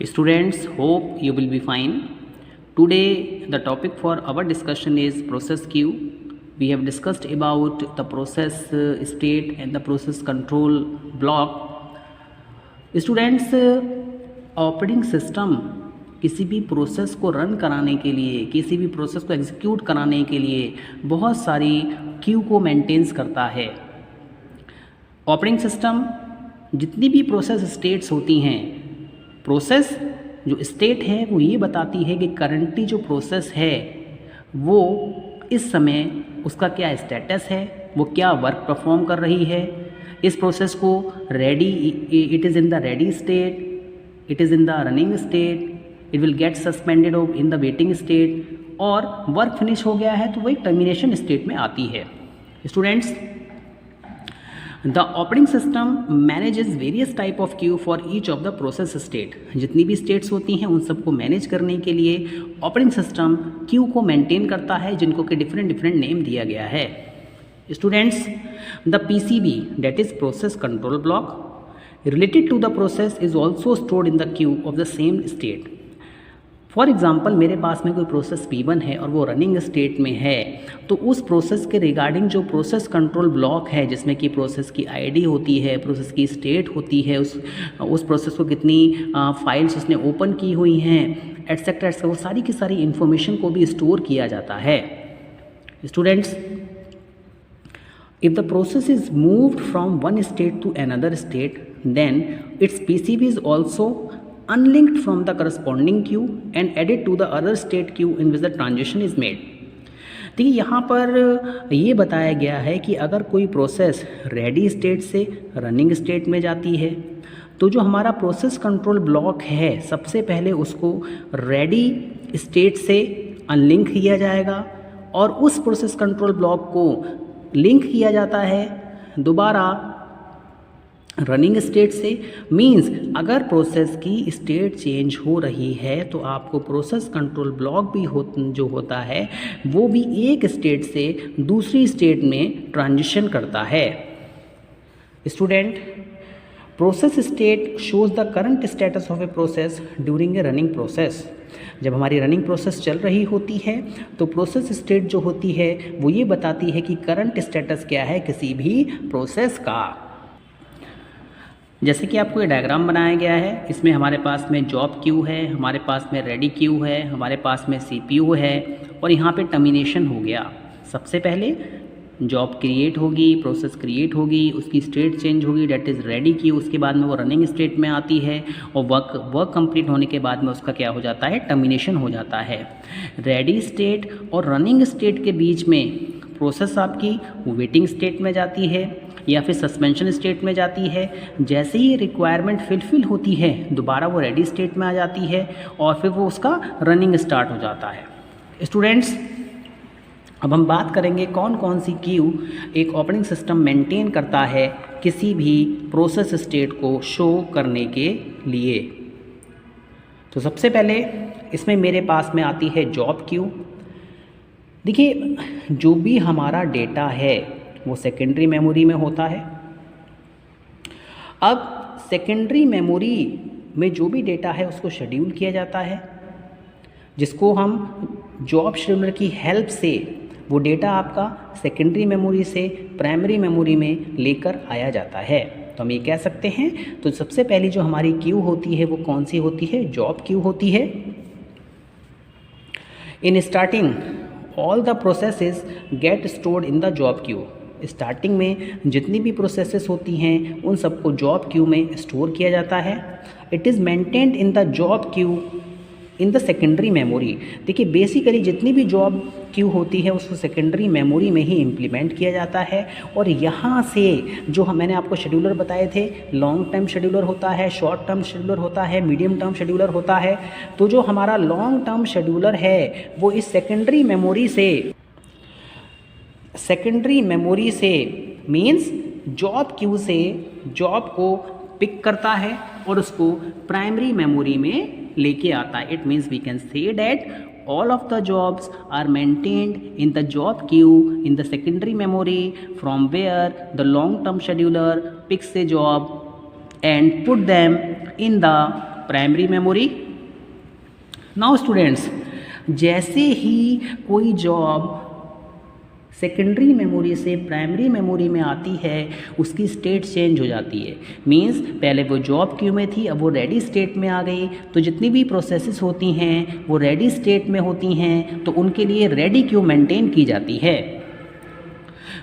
Students, hope you will be fine. Today, the topic for our discussion is process queue. We have discussed about the process state and the process control block. Students, operating system किसी भी process को run कराने के लिए, किसी भी process को execute कराने के लिए बहुत सारी क्यू को मेंटेन्स करता है। ऑपरेटिंग सिस्टम जितनी भी प्रोसेस स्टेट्स होती हैं, प्रोसेस जो स्टेट है वो ये बताती है कि करंटली जो प्रोसेस है वो इस समय उसका क्या स्टेटस है, वो क्या वर्क परफॉर्म कर रही है। इस प्रोसेस को ready, it is in the ready state, it is in the running state, it will get suspended of in the waiting state, और वर्क फिनिश हो गया है तो वो एक टर्मिनेशन स्टेट में आती है। Students, the operating system manages various type of Q for each of the process state. जितनी भी स्टेट्स होती हैं उन सबको मैनेज करने के लिए ऑपरेटिंग सिस्टम क्यू को मेंटेन करता है, जिनको कि डिफरेंट नेम दिया गया है। Students, the PCB that is process control block related to the process is also stored in the queue of the same state. For example, मेरे पास में कोई प्रोसेस P1 है और वो रनिंग स्टेट में है, तो उस प्रोसेस के रिगार्डिंग जो प्रोसेस कंट्रोल ब्लॉक है, जिसमें कि प्रोसेस की आईडी होती है, प्रोसेस की स्टेट होती है, उस प्रोसेस को कितनी फाइल्स उसने ओपन की हुई हैं, एटसेट्रा, वो सारी की सारी इन्फॉर्मेशन को भी स्टोर किया जाता है। Students, if the process is moved from one state to another state, then its PCB is also unlinked from the corresponding queue and added to the other state queue in which the transition is made. देखिए, यहाँ पर ये बताया गया है कि अगर कोई प्रोसेस रेडी स्टेट से रनिंग स्टेट में जाती है तो जो हमारा प्रोसेस कंट्रोल ब्लॉक है, सबसे पहले उसको रेडी स्टेट से अनलिंक किया जाएगा और उस प्रोसेस कंट्रोल ब्लॉक को लिंक किया जाता है दोबारा रनिंग स्टेट से। मींस अगर प्रोसेस की स्टेट चेंज हो रही है तो आपको प्रोसेस कंट्रोल ब्लॉक भी जो होता है वो भी एक स्टेट से दूसरी स्टेट में ट्रांजिशन करता है। Student, process state shows the current status of a process during a running process. जब हमारी रनिंग प्रोसेस चल रही होती है तो प्रोसेस स्टेट जो होती है वो ये बताती है कि करंट स्टेटस क्या है किसी भी प्रोसेस का। जैसे कि आपको ये डायग्राम बनाया गया है, इसमें हमारे पास में जॉब क्यू है, हमारे पास में रेडी क्यू है, हमारे पास में सीपीयू है और यहाँ पे टर्मिनेशन हो गया। सबसे पहले जॉब क्रिएट होगी, प्रोसेस क्रिएट होगी, उसकी स्टेट चेंज होगी, डेट इज़ रेडी की, उसके बाद में वो रनिंग स्टेट में आती है और वर्क कंप्लीट होने के बाद में उसका क्या हो जाता है, टर्मिनेशन हो जाता है। रेडी स्टेट और रनिंग स्टेट के बीच में प्रोसेस आपकी वेटिंग स्टेट में जाती है या फिर सस्पेंशन स्टेट में जाती है। जैसे ही रिक्वायरमेंट फुलफिल होती है दोबारा वो रेडी स्टेट में आ जाती है और फिर वो उसका रनिंग स्टार्ट हो जाता है। स्टूडेंट्स, अब हम बात करेंगे कौन कौन सी क्यू एक ऑपरेटिंग सिस्टम मेंटेन करता है किसी भी प्रोसेस स्टेट को शो करने के लिए। तो सबसे पहले इसमें मेरे पास में आती है जॉब क्यू। देखिए, जो भी हमारा डेटा है वो सेकेंडरी मेमोरी में होता है। अब सेकेंडरी मेमोरी में जो भी डेटा है उसको शेड्यूल किया जाता है, जिसको हम जॉब शेड्यूलर की हेल्प से वो डेटा आपका सेकेंडरी मेमोरी से प्राइमरी मेमोरी में लेकर आया जाता है। तो हम ये कह सकते हैं, तो सबसे पहली जो हमारी क्यू होती है वो कौन सी होती है, जॉब क्यू होती है। In starting all the processes get stored in the job queue. Starting में जितनी भी प्रोसेसेस होती हैं उन सबको जॉब क्यू में स्टोर किया जाता है। It is maintained in the job Q in the secondary memory. देखिए, बेसिकली जितनी भी जॉब क्यू होती है उसको सेकेंडरी मेमोरी में ही इम्प्लीमेंट किया जाता है और यहाँ से जो मैंने आपको शेड्यूलर बताए थे, लॉन्ग टर्म शेड्यूलर होता है, शॉर्ट टर्म शेड्यूलर होता है, मीडियम टर्म शेड्यूलर होता है। तो जो हमारा लॉन्ग टर्म शेड्यूलर है वो इस सेकेंडरी मेमोरी से मीन्स जॉब क्यू से जॉब को पिक करता है और उसको प्राइमरी मेमोरी में लेके आता है। It means we can say that all of the jobs are maintained in the job queue in the secondary memory, from where the long term scheduler picks a job and put them in the primary memory. Now students, जैसे ही कोई job secondary memory से primary memory में आती है उसकी state change हो जाती है। मींस पहले वो जॉब क्यू में थी, अब वो रेडी स्टेट में आ गई। तो जितनी भी प्रोसेसेस होती हैं वो रेडी स्टेट में होती हैं, तो उनके लिए रेडी क्यू मेंटेन की जाती है।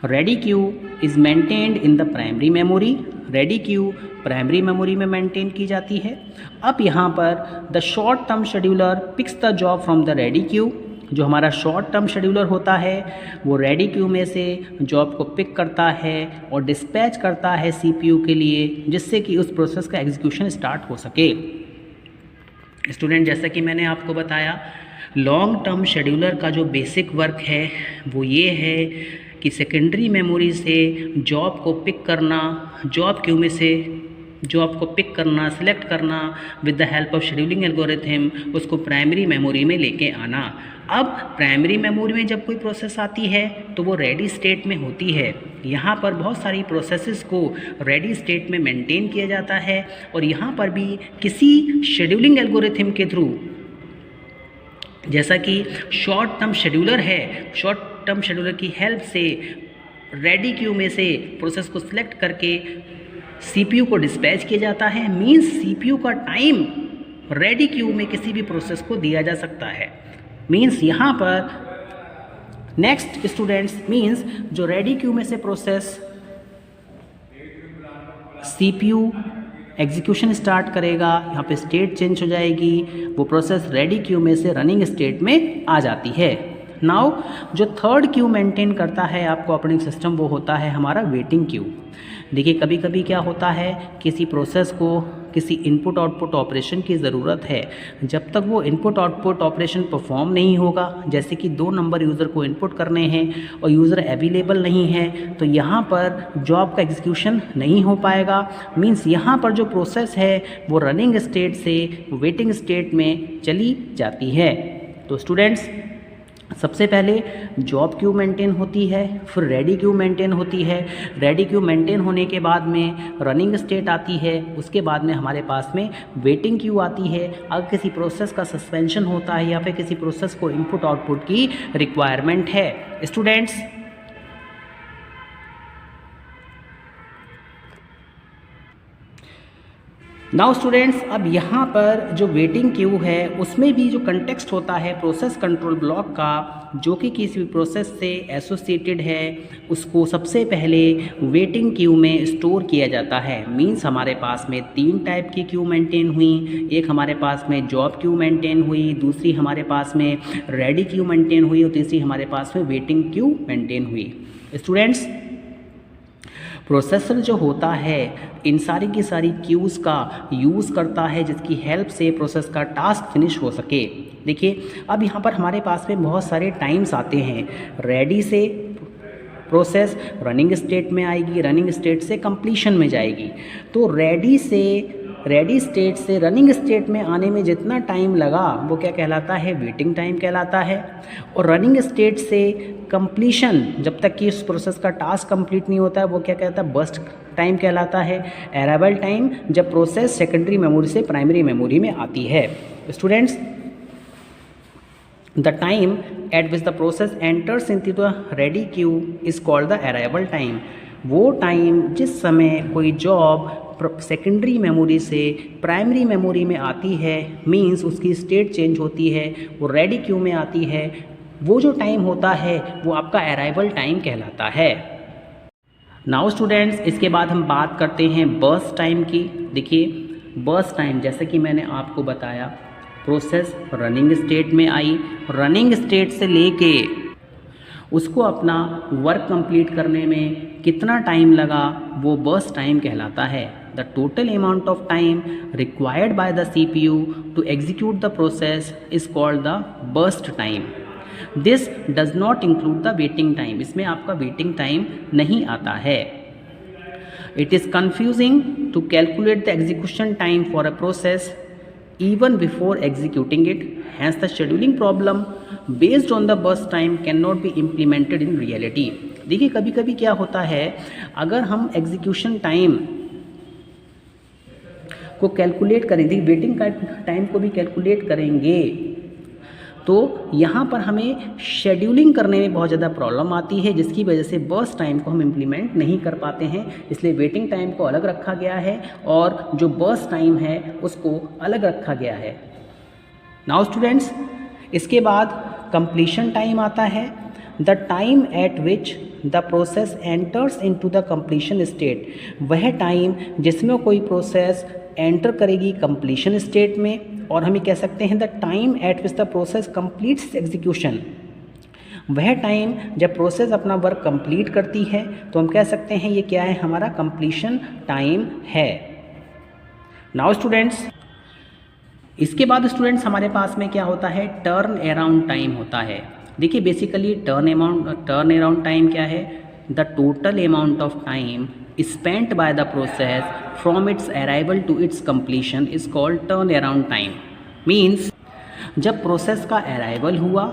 Ready queue is maintained in the primary memory. Ready queue primary memory में मेंटेन की जाती है। अब यहाँ पर the short term scheduler picks the job from the ready queue. जो हमारा शॉर्ट टर्म शेड्यूलर होता है वो रेडी क्यू में से जॉब को पिक करता है और डिस्पैच करता है सीपीयू के लिए, जिससे कि उस प्रोसेस का एग्जीक्यूशन स्टार्ट हो सके। स्टूडेंट, जैसा कि मैंने आपको बताया, लॉन्ग टर्म शेड्यूलर का जो बेसिक वर्क है वो ये है कि सेकेंडरी मेमोरी से जॉब को पिक करना, जॉब क्यू में से जॉब को पिक करना, सिलेक्ट करना with the help of scheduling algorithm, उसको प्राइमरी मेमोरी में लेके आना। अब प्राइमरी मेमोरी में जब कोई प्रोसेस आती है तो वो रेडी स्टेट में होती है। यहाँ पर बहुत सारी प्रोसेसेस को रेडी स्टेट में मेंटेन किया जाता है और यहाँ पर भी किसी शेड्यूलिंग एल्गोरिथम के थ्रू, जैसा कि शॉर्ट टर्म शेड्यूलर है, शॉर्ट टर्म शेड्यूलर की हेल्प से रेडी क्यू में से प्रोसेस को सिलेक्ट करके सीपीयू को डिस्पैच किया जाता है। मींस सीपीयू का टाइम रेडी क्यू में किसी भी प्रोसेस को दिया जा सकता है। मींस यहाँ पर नेक्स्ट स्टूडेंट्स, मींस जो रेडी क्यू में से प्रोसेस सीपीयू एग्जीक्यूशन स्टार्ट करेगा, यहाँ पे स्टेट चेंज हो जाएगी, वो प्रोसेस रेडी क्यू में से रनिंग स्टेट में आ जाती है। नाउ जो थर्ड क्यू मेंटेन करता है आपको ऑपरेटिंग सिस्टम, वो होता है हमारा वेटिंग क्यू। देखिए कभी कभी क्या होता है, किसी प्रोसेस को किसी इनपुट आउटपुट ऑपरेशन की ज़रूरत है। जब तक वो इनपुट आउटपुट ऑपरेशन परफॉर्म नहीं होगा, जैसे कि 2 नंबर यूज़र को इनपुट करने हैं और यूज़र अवेलेबल नहीं है, तो यहाँ पर जॉब का एग्जीक्यूशन नहीं हो पाएगा। मींस यहाँ पर जो प्रोसेस है वो रनिंग स्टेट से वेटिंग स्टेट में चली जाती है। तो स्टूडेंट्स, सबसे पहले जॉब क्यू मेंटेन होती है, फिर रेडी क्यू मेंटेन होती है। रेडी क्यू मेंटेन होने के बाद में रनिंग स्टेट आती है, उसके बाद में हमारे पास में वेटिंग क्यू आती है। अगर किसी प्रोसेस का सस्पेंशन होता है या फिर किसी प्रोसेस को इनपुट आउटपुट की रिक्वायरमेंट है। स्टूडेंट्स, नाउ स्टूडेंट्स, अब यहाँ पर जो वेटिंग क्यू है उसमें भी जो कंटेक्स्ट होता है प्रोसेस कंट्रोल ब्लॉक का, जो कि किसी भी प्रोसेस से एसोसिएटेड है, उसको सबसे पहले वेटिंग क्यू में स्टोर किया जाता है। मींस हमारे पास में 3 टाइप की क्यू मेंटेन हुई। एक हमारे पास में जॉब क्यू मेंटेन हुई, दूसरी हमारे पास में रेडी क्यू मेंटेन हुई और तीसरी हमारे पास में वेटिंग क्यू मेंटेन हुई। स्टूडेंट्स, प्रोसेसर जो होता है इन सारी की सारी क्यूज़ का यूज़ करता है, जिसकी हेल्प से प्रोसेस का टास्क फिनिश हो सके। देखिए अब यहाँ पर हमारे पास में बहुत सारे टाइम्स आते हैं। रेडी से प्रोसेस रनिंग स्टेट में आएगी, रनिंग स्टेट से कंप्लीशन में जाएगी। तो रेडी स्टेट से रनिंग स्टेट में आने में जितना टाइम लगा वो क्या कहलाता है, वेटिंग टाइम कहलाता है। और रनिंग स्टेट से कंप्लीशन, जब तक कि उस प्रोसेस का टास्क कंप्लीट नहीं होता है, वो क्या कहता है, बर्स्ट टाइम कहलाता है। अराइवल टाइम, जब प्रोसेस सेकेंडरी मेमोरी से प्राइमरी मेमोरी में आती है। Students, the time at which the process enters into the ready Q is called the arrival time. वो टाइम जिस समय कोई जॉब सेकेंडरी मेमोरी से प्राइमरी मेमोरी में आती है, मींस उसकी स्टेट चेंज होती है, वो रेडी क्यू में आती है, वो जो टाइम होता है वो आपका अराइवल टाइम कहलाता है। नाउ स्टूडेंट्स, इसके बाद हम बात करते हैं बर्स्ट टाइम की। देखिए बर्स्ट टाइम, जैसे कि मैंने आपको बताया, प्रोसेस रनिंग स्टेट में आई, रनिंग स्टेट से लेके उसको अपना वर्क कंप्लीट करने में कितना टाइम लगा वो बर्स्ट टाइम कहलाता है। The total amount of time required by the CPU to execute the process is called the burst time. This does not include the waiting time. इसमें आपका वेटिंग टाइम नहीं आता है। It is confusing to calculate the execution time for a process even before executing it, hence the scheduling problem based on the burst time cannot be implemented in reality। देखिए कभी कभी क्या होता है, अगर हम एग्जीक्यूशन टाइम को calculate करेंगे, वेटिंग का टाइम को भी कैलकुलेट करेंगे, तो यहाँ पर हमें शेड्यूलिंग करने में बहुत ज़्यादा प्रॉब्लम आती है, जिसकी वजह से बर्स्ट टाइम को हम इम्प्लीमेंट नहीं कर पाते हैं। इसलिए वेटिंग टाइम को अलग रखा गया है और जो बर्स्ट टाइम है उसको अलग रखा गया है। नाउ स्टूडेंट्स, इसके बाद कंप्लीशन टाइम आता है, the time at which the process enters into the completion state. वह टाइम जिसमें कोई प्रोसेस एंटर करेगी कंप्लीशन स्टेट में, और हम ये कह सकते हैं the time at which the process completes execution. वह टाइम जब प्रोसेस अपना वर्क कंप्लीट करती है तो हम कह सकते हैं ये क्या है, हमारा कंप्लीशन टाइम है। नाउ स्टूडेंट्स, इसके बाद स्टूडेंट्स हमारे पास में क्या होता है, टर्न अराउंड टाइम होता है। देखिए बेसिकली टर्न अराउंड टाइम क्या है, the total amount of time spent by the process from its arrival to its completion is called turn around time। Means जब प्रोसेस का अराइवल हुआ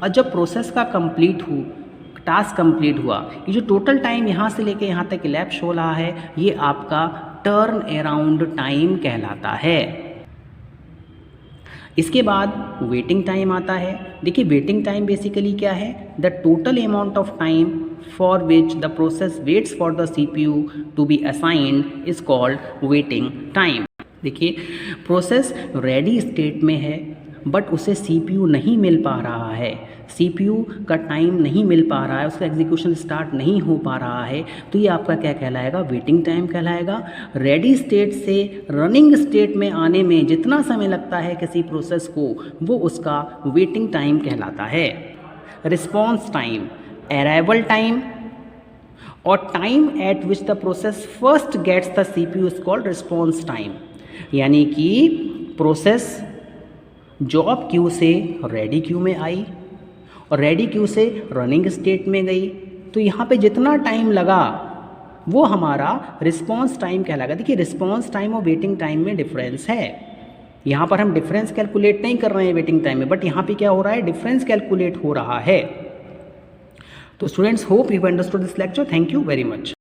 और जब प्रोसेस का टास्क कंप्लीट हुआ, ये जो टोटल टाइम यहाँ से लेके यहाँ तक इलैप्स हो रहा है, ये आपका टर्न अराउंड टाइम कहलाता है। इसके बाद वेटिंग टाइम आता है। देखिए वेटिंग टाइम बेसिकली क्या है, the total amount of time for which the process waits for the CPU to be assigned is called waiting time। देखिए प्रोसेस रेडी स्टेट में है बट उसे CPU नहीं मिल पा रहा है, CPU का टाइम नहीं मिल पा रहा है, उसका एग्जीक्यूशन स्टार्ट नहीं हो पा रहा है, तो ये आपका क्या कहलाएगा, वेटिंग टाइम कहलाएगा। रेडी स्टेट से रनिंग स्टेट में आने में जितना समय लगता है किसी प्रोसेस को, वो उसका वेटिंग टाइम कहलाता है। रिस्पॉन्स टाइम, अराइवल टाइम और time at which the process first gets the CPU is called response time. यानी कि प्रोसेस जॉब क्यू से रेडी क्यू में आई और रेडी क्यू से रनिंग स्टेट में गई, तो यहाँ पे जितना टाइम लगा वो हमारा रिस्पॉन्स टाइम कहलाएगा। देखिए रिस्पॉन्स टाइम और वेटिंग टाइम में डिफरेंस है। यहाँ पर हम डिफरेंस कैलकुलेट नहीं कर रहे हैं वेटिंग टाइम में, बट यहाँ पे क्या हो रहा है, डिफरेंस कैलकुलेट हो रहा है। तो students, hope you understood this lecture. Thank you very much.